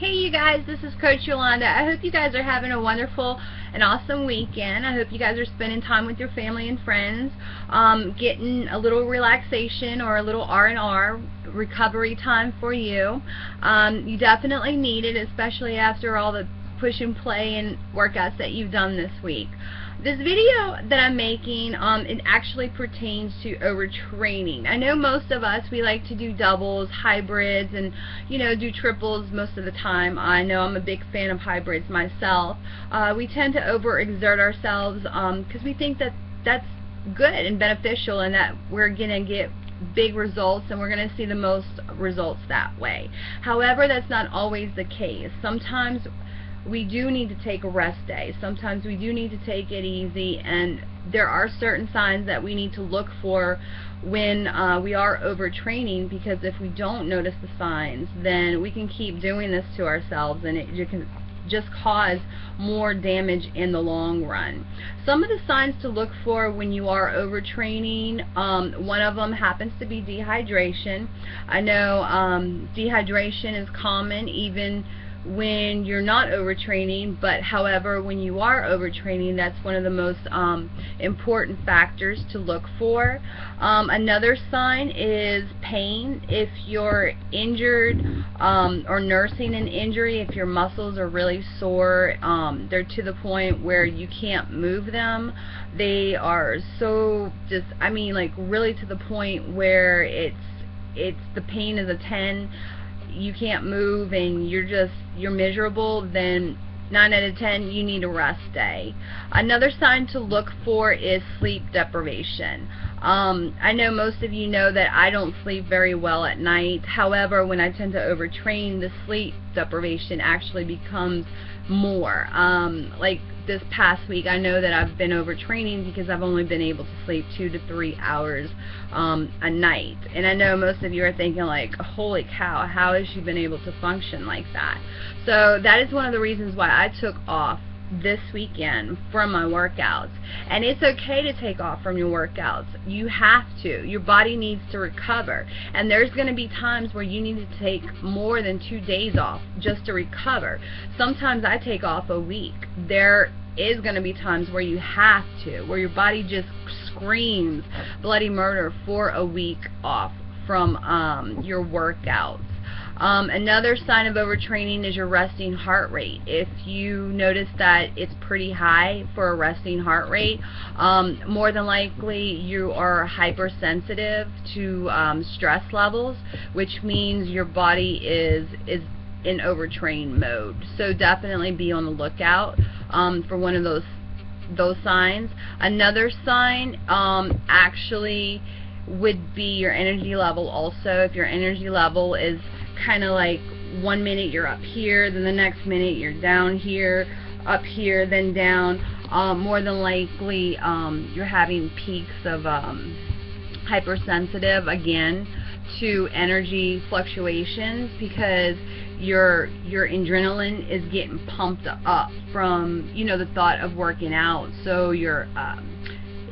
Hey you guys, this is Coach Yolanda. I hope you guys are having a wonderful and awesome weekend. I hope you guys are spending time with your family and friends, getting a little relaxation or a little R&R, recovery time for you. You definitely need it, especially after all the push and play and workouts that you've done this week. This video that I'm making, it actually pertains to overtraining. I know most of us, we like to do doubles, hybrids, and do triples most of the time. I know I'm a big fan of hybrids myself. We tend to overexert ourselves because we think that that's good and beneficial and that we're going to get big results and we're going to see the most results that way. However, that's not always the case. Sometimes we do need to take a rest day. Sometimes we do need to take it easy, and there are certain signs that we need to look for when we are overtraining, because if we don't notice the signs, then we can keep doing this to ourselves and it can just cause more damage in the long run. Some of the signs to look for when you are overtraining, one of them happens to be dehydration. I know dehydration is common even when you're not overtraining, but however, when you are overtraining, that's one of the most important factors to look for. Another sign is pain. If you're injured or nursing an injury, if your muscles are really sore, they're to the point where you can't move them. They are so just, like really to the point where it's the pain is a 10. You can't move and you're miserable, then 9 out of 10 you need a rest day. Another sign to look for is sleep deprivation. I know most of you know that I don't sleep very well at night. However, when I tend to overtrain, the sleep deprivation actually becomes more. Like this past week, I know that I've been overtraining because I've only been able to sleep 2 to 3 hours a night. And I know most of you are thinking like, holy cow, how has she been able to function like that? So that is one of the reasons why I took off this weekend from my workouts. And it's okay to take off from your workouts. You have to. Your body needs to recover. And there's going to be times where you need to take more than 2 days off just to recover. Sometimes I take off a week. There is going to be times where you have to, where your body just screams bloody murder for a week off from your workouts. Another sign of overtraining is your resting heart rate. If you notice that it's pretty high for a resting heart rate, more than likely you are hypersensitive to stress levels, which means your body is in overtrain mode. So definitely be on the lookout for one of those signs. Another sign actually would be your energy level also. If your energy level is kind of like 1 minute you're up here, then the next minute you're down here, up here, then down, more than likely you're having peaks of hypersensitive again to energy fluctuations, because your adrenaline is getting pumped up from the thought of working out. So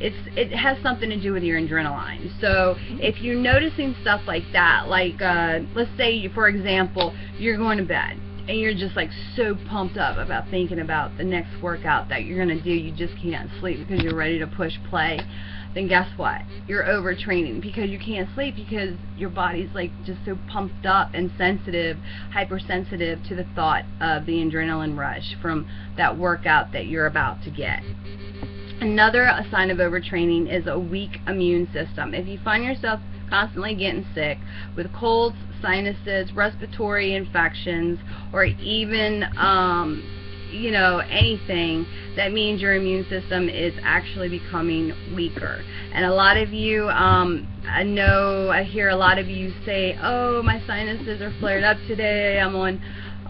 it has something to do with your adrenaline. So if you're noticing stuff like that, like let's say for example you're going to bed and you're just like so pumped up about thinking about the next workout that you're going to do, you just can't sleep because you're ready to push play, then guess what? You're overtraining because you can't sleep because your body's like just so pumped up and sensitive, hypersensitive to the thought of the adrenaline rush from that workout that you're about to get. Another sign of overtraining is a weak immune system. If you find yourself constantly getting sick with colds, sinuses, respiratory infections, or even anything, that means your immune system is actually becoming weaker. And a lot of you, I hear a lot of you say, oh, my sinuses are flared up today, I'm on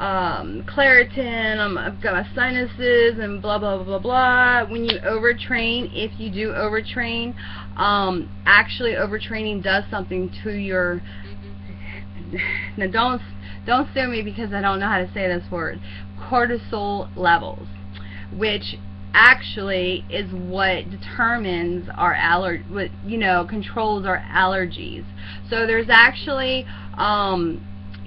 Claritin, I've got my sinuses and blah blah blah blah. When you overtrain, if you do overtrain, actually overtraining does something to your, now don't sue me because I don't know how to say this word, cortisol levels, which actually is what determines our controls our allergies. So there's actually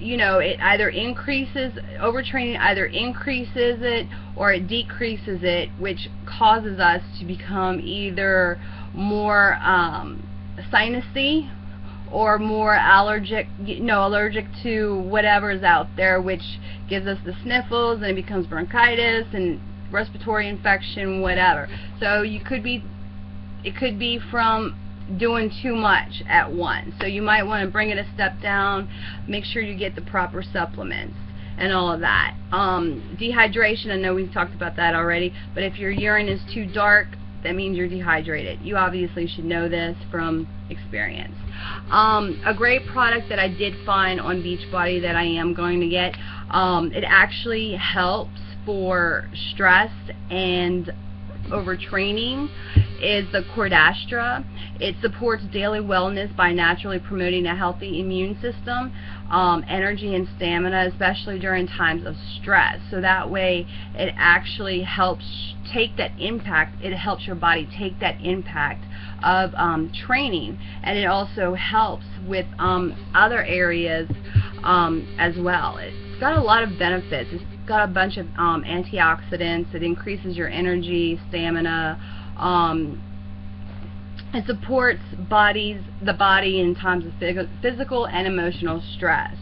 you know, it either increases, overtraining either increases it or it decreases it, which causes us to become either more sinusy or more allergic to whatever's out there, which gives us the sniffles, and it becomes bronchitis and respiratory infection, whatever. So it could be from doing too much at once. So you might want to bring it a step down, make sure you get the proper supplements and all of that. Dehydration, I know we've talked about that already, but if your urine is too dark, that means you're dehydrated. You obviously should know this from experience. A great product that I did find on Beachbody that I am going to get, it actually helps for stress and overtraining, is the Cordastra. It supports daily wellness by naturally promoting a healthy immune system, energy and stamina, especially during times of stress. So that way it actually helps take that impact, it helps your body take that impact of training, and it also helps with other areas as well. It's got a lot of benefits. It's got a bunch of antioxidants. It increases your energy, stamina. It supports the body in times of physical and emotional stress,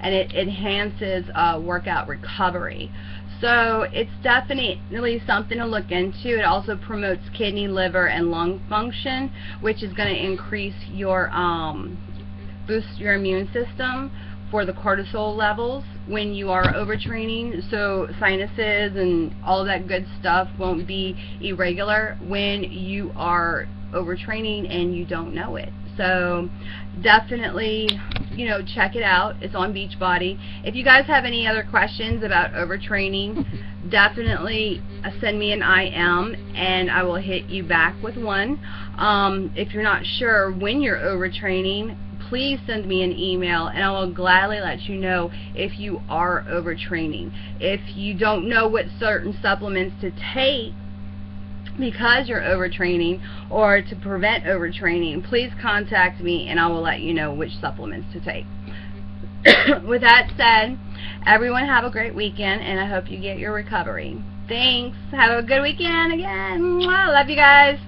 and it enhances workout recovery. So it's definitely something to look into. It also promotes kidney, liver, and lung function, which is going to increase your boost your immune system for the cortisol levels when you are overtraining, so sinuses and all that good stuff won't be irregular when you are overtraining and you don't know it. So definitely, you know, check it out. It's on Beachbody. If you guys have any other questions about overtraining, definitely send me an IM and I will hit you back with one. If you're not sure when you're overtraining, please send me an email and I will gladly let you know if you are overtraining. If you don't know what certain supplements to take because you're overtraining or to prevent overtraining, please contact me and I will let you know which supplements to take. With that said, everyone have a great weekend and I hope you get your recovery. Thanks. Have a good weekend again. Mwah. Love you guys.